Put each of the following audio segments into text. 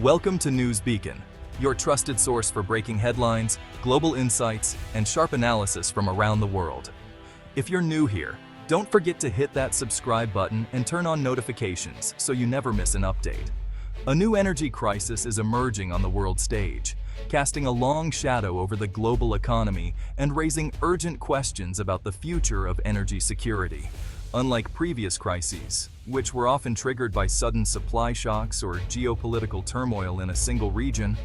Welcome to News Beacon, your trusted source for breaking headlines, global insights, and sharp analysis from around the world. If you're new here, don't forget to hit that subscribe button and turn on notifications so you never miss an update. A new energy crisis is emerging on the world stage, casting a long shadow over the global economy and raising urgent questions about the future of energy security. Unlike previous crises, which were often triggered by sudden supply shocks or geopolitical turmoil in a single region,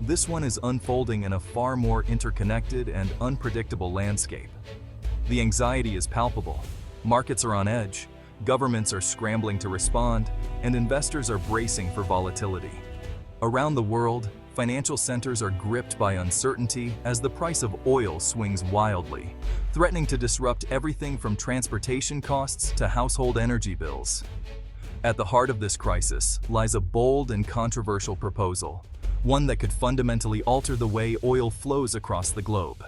this one is unfolding in a far more interconnected and unpredictable landscape. The anxiety is palpable. Markets are on edge, governments are scrambling to respond, and investors are bracing for volatility. Around the world, financial centers are gripped by uncertainty as the price of oil swings wildly, threatening to disrupt everything from transportation costs to household energy bills. At the heart of this crisis lies a bold and controversial proposal, one that could fundamentally alter the way oil flows across the globe.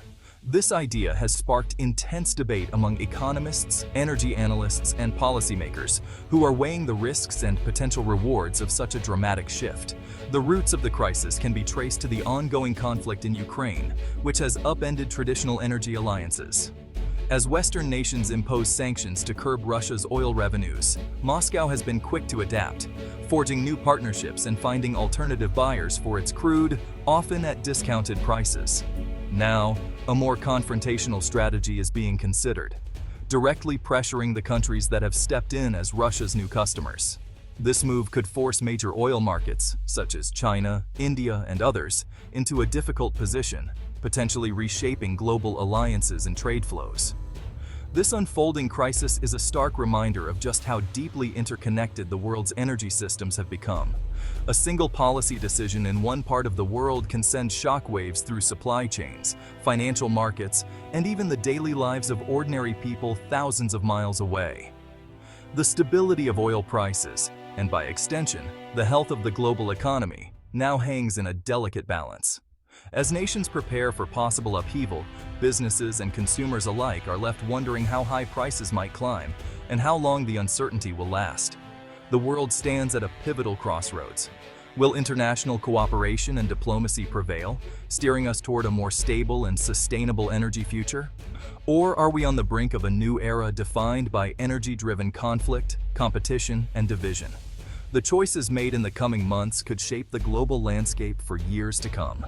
This idea has sparked intense debate among economists, energy analysts, and policymakers who are weighing the risks and potential rewards of such a dramatic shift. The roots of the crisis can be traced to the ongoing conflict in Ukraine, which has upended traditional energy alliances. As Western nations impose sanctions to curb Russia's oil revenues, Moscow has been quick to adapt, forging new partnerships and finding alternative buyers for its crude, often at discounted prices. Now, a more confrontational strategy is being considered, directly pressuring the countries that have stepped in as Russia's new customers. This move could force major oil markets, such as China, India, and others, into a difficult position, potentially reshaping global alliances and trade flows. This unfolding crisis is a stark reminder of just how deeply interconnected the world's energy systems have become. A single policy decision in one part of the world can send shockwaves through supply chains, financial markets, and even the daily lives of ordinary people thousands of miles away. The stability of oil prices, and by extension, the health of the global economy, now hangs in a delicate balance. As nations prepare for possible upheaval, businesses and consumers alike are left wondering how high prices might climb and how long the uncertainty will last. The world stands at a pivotal crossroads. Will international cooperation and diplomacy prevail, steering us toward a more stable and sustainable energy future? Or are we on the brink of a new era defined by energy-driven conflict, competition, and division? The choices made in the coming months could shape the global landscape for years to come.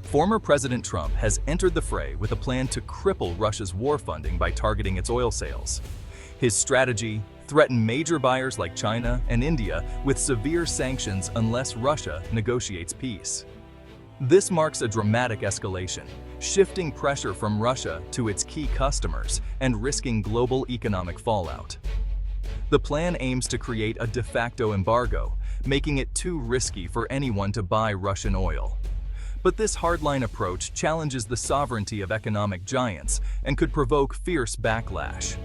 Former President Trump has entered the fray with a plan to cripple Russia's war funding by targeting its oil sales. His strategy threatened major buyers like China and India with severe sanctions unless Russia negotiates peace. This marks a dramatic escalation, shifting pressure from Russia to its key customers and risking global economic fallout. The plan aims to create a de facto embargo, making it too risky for anyone to buy Russian oil. But this hardline approach challenges the sovereignty of economic giants and could provoke fierce backlash.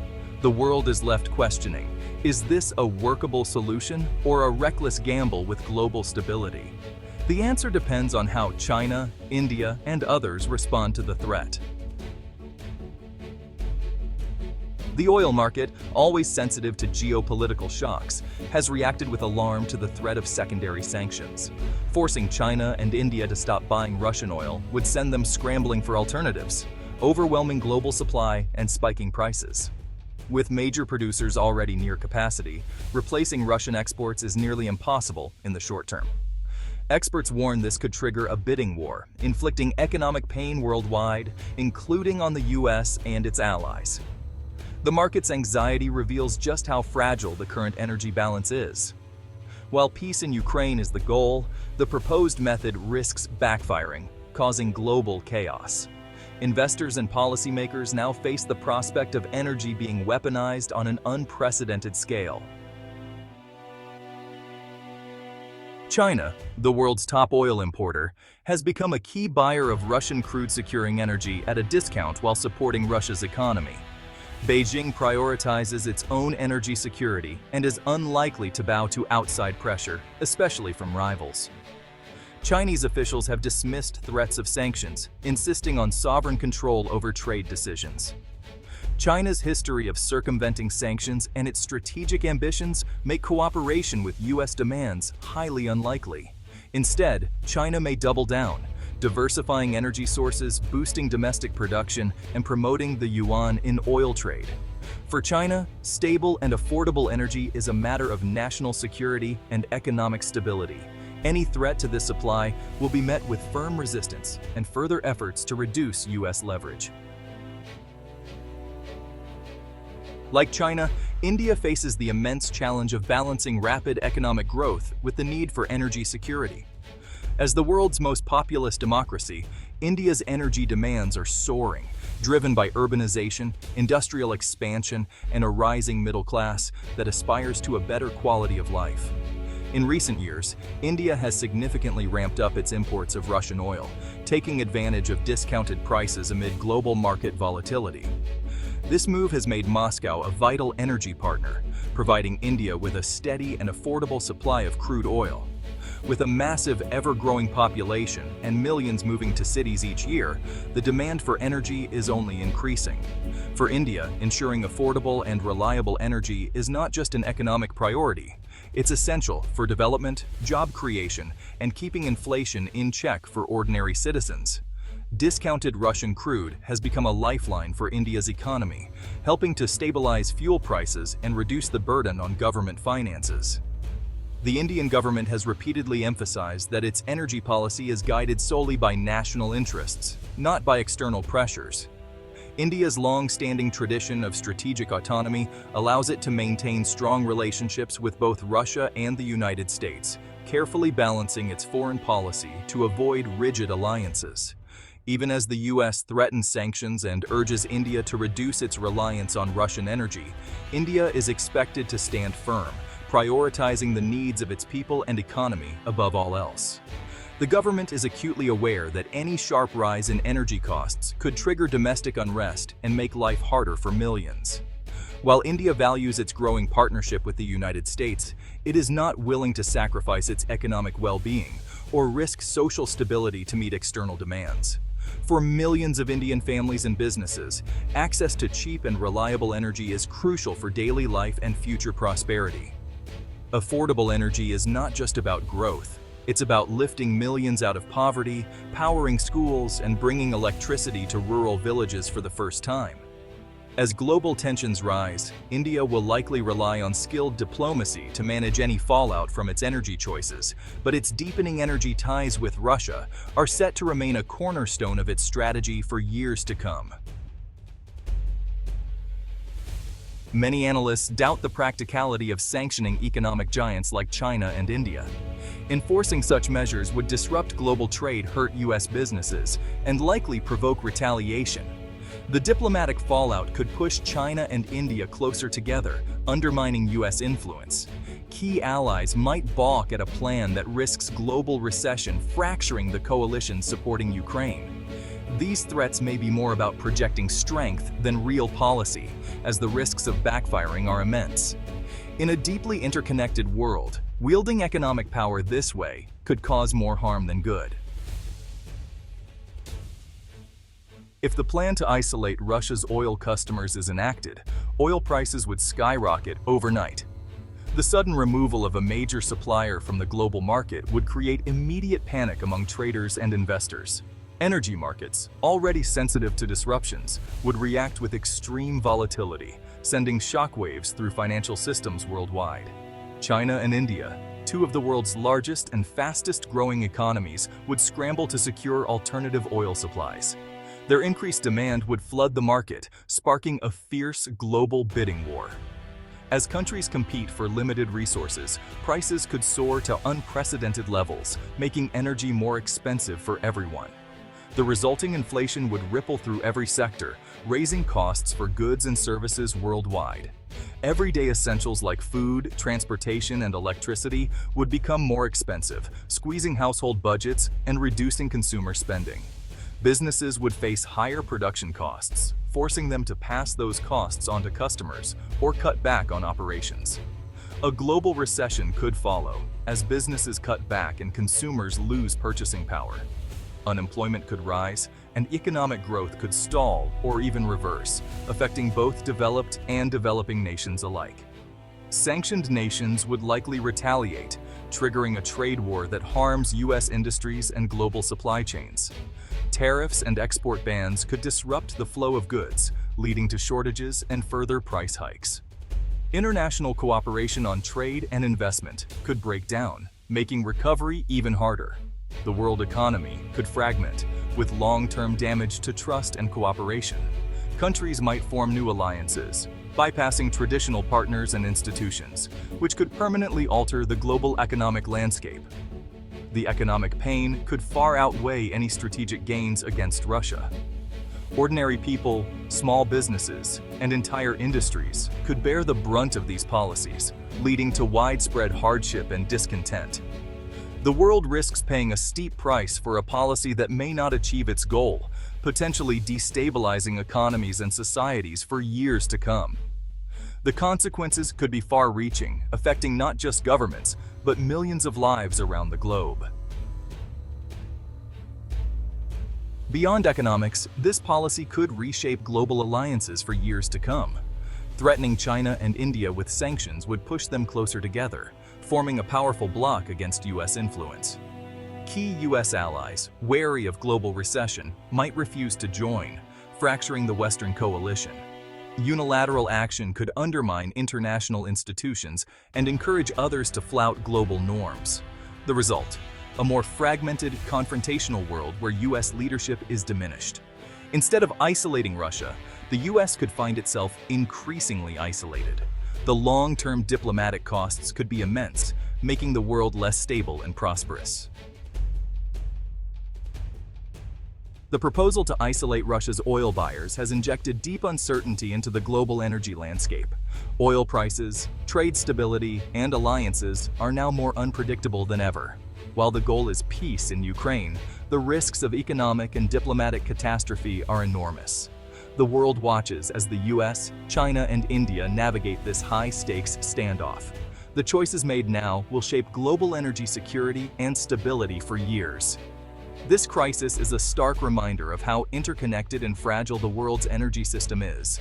The world is left questioning, is this a workable solution or a reckless gamble with global stability? The answer depends on how China, India, and others respond to the threat. The oil market, always sensitive to geopolitical shocks, has reacted with alarm to the threat of secondary sanctions. Forcing China and India to stop buying Russian oil would send them scrambling for alternatives, overwhelming global supply and spiking prices. With major producers already near capacity, replacing Russian exports is nearly impossible in the short term. Experts warn this could trigger a bidding war, inflicting economic pain worldwide, including on the US and its allies. The market's anxiety reveals just how fragile the current energy balance is. While peace in Ukraine is the goal, the proposed method risks backfiring, causing global chaos. Investors and policymakers now face the prospect of energy being weaponized on an unprecedented scale. China, the world's top oil importer, has become a key buyer of Russian crude, securing energy at a discount while supporting Russia's economy. Beijing prioritizes its own energy security and is unlikely to bow to outside pressure, especially from rivals. Chinese officials have dismissed threats of sanctions, insisting on sovereign control over trade decisions. China's history of circumventing sanctions and its strategic ambitions make cooperation with U.S. demands highly unlikely. Instead, China may double down, diversifying energy sources, boosting domestic production, and promoting the yuan in oil trade. For China, stable and affordable energy is a matter of national security and economic stability. Any threat to this supply will be met with firm resistance and further efforts to reduce U.S. leverage. Like China, India faces the immense challenge of balancing rapid economic growth with the need for energy security. As the world's most populous democracy, India's energy demands are soaring, driven by urbanization, industrial expansion, and a rising middle class that aspires to a better quality of life. In recent years, India has significantly ramped up its imports of Russian oil, taking advantage of discounted prices amid global market volatility. This move has made Moscow a vital energy partner, providing India with a steady and affordable supply of crude oil. With a massive, ever-growing population and millions moving to cities each year, the demand for energy is only increasing. For India, ensuring affordable and reliable energy is not just an economic priority. It's essential for development, job creation, and keeping inflation in check for ordinary citizens. Discounted Russian crude has become a lifeline for India's economy, helping to stabilize fuel prices and reduce the burden on government finances. The Indian government has repeatedly emphasized that its energy policy is guided solely by national interests, not by external pressures. India's long-standing tradition of strategic autonomy allows it to maintain strong relationships with both Russia and the United States, carefully balancing its foreign policy to avoid rigid alliances. Even as the U.S. threatens sanctions and urges India to reduce its reliance on Russian energy, India is expected to stand firm, prioritizing the needs of its people and economy above all else. The government is acutely aware that any sharp rise in energy costs could trigger domestic unrest and make life harder for millions. While India values its growing partnership with the United States, it is not willing to sacrifice its economic well-being or risk social stability to meet external demands. For millions of Indian families and businesses, access to cheap and reliable energy is crucial for daily life and future prosperity. Affordable energy is not just about growth. It's about lifting millions out of poverty, powering schools, and bringing electricity to rural villages for the first time. As global tensions rise, India will likely rely on skilled diplomacy to manage any fallout from its energy choices, but its deepening energy ties with Russia are set to remain a cornerstone of its strategy for years to come. Many analysts doubt the practicality of sanctioning economic giants like China and India. Enforcing such measures would disrupt global trade, hurt U.S. businesses, and likely provoke retaliation. The diplomatic fallout could push China and India closer together, undermining U.S. influence. Key allies might balk at a plan that risks global recession, fracturing the coalition supporting Ukraine. These threats may be more about projecting strength than real policy, as the risks of backfiring are immense. In a deeply interconnected world, wielding economic power this way could cause more harm than good. If the plan to isolate Russia's oil customers is enacted, oil prices would skyrocket overnight. The sudden removal of a major supplier from the global market would create immediate panic among traders and investors. Energy markets, already sensitive to disruptions, would react with extreme volatility, sending shockwaves through financial systems worldwide. China and India, two of the world's largest and fastest-growing economies, would scramble to secure alternative oil supplies. Their increased demand would flood the market, sparking a fierce global bidding war. As countries compete for limited resources, prices could soar to unprecedented levels, making energy more expensive for everyone. The resulting inflation would ripple through every sector, raising costs for goods and services worldwide. Everyday essentials like food, transportation, and electricity would become more expensive, squeezing household budgets and reducing consumer spending. Businesses would face higher production costs, forcing them to pass those costs onto customers or cut back on operations. A global recession could follow, as businesses cut back and consumers lose purchasing power. Unemployment could rise, and economic growth could stall or even reverse, affecting both developed and developing nations alike. Sanctioned nations would likely retaliate, triggering a trade war that harms U.S. industries and global supply chains. Tariffs and export bans could disrupt the flow of goods, leading to shortages and further price hikes. International cooperation on trade and investment could break down, making recovery even harder. The world economy could fragment, with long-term damage to trust and cooperation. Countries might form new alliances, bypassing traditional partners and institutions, which could permanently alter the global economic landscape. The economic pain could far outweigh any strategic gains against Russia. Ordinary people, small businesses, and entire industries could bear the brunt of these policies, leading to widespread hardship and discontent. The world risks paying a steep price for a policy that may not achieve its goal, potentially destabilizing economies and societies for years to come. The consequences could be far-reaching, affecting not just governments, but millions of lives around the globe. Beyond economics, this policy could reshape global alliances for years to come. Threatening China and India with sanctions would push them closer together, forming a powerful bloc against U.S. influence. Key U.S. allies, wary of global recession, might refuse to join, fracturing the Western coalition. Unilateral action could undermine international institutions and encourage others to flout global norms. The result: a more fragmented, confrontational world where U.S. leadership is diminished. Instead of isolating Russia, the U.S. could find itself increasingly isolated. The long-term diplomatic costs could be immense, making the world less stable and prosperous. The proposal to isolate Russia's oil buyers has injected deep uncertainty into the global energy landscape. Oil prices, trade stability, and alliances are now more unpredictable than ever. While the goal is peace in Ukraine, the risks of economic and diplomatic catastrophe are enormous. The world watches as the US, China, and India navigate this high-stakes standoff. The choices made now will shape global energy security and stability for years. This crisis is a stark reminder of how interconnected and fragile the world's energy system is.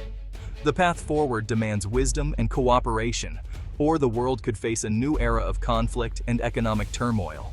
The path forward demands wisdom and cooperation, or the world could face a new era of conflict and economic turmoil.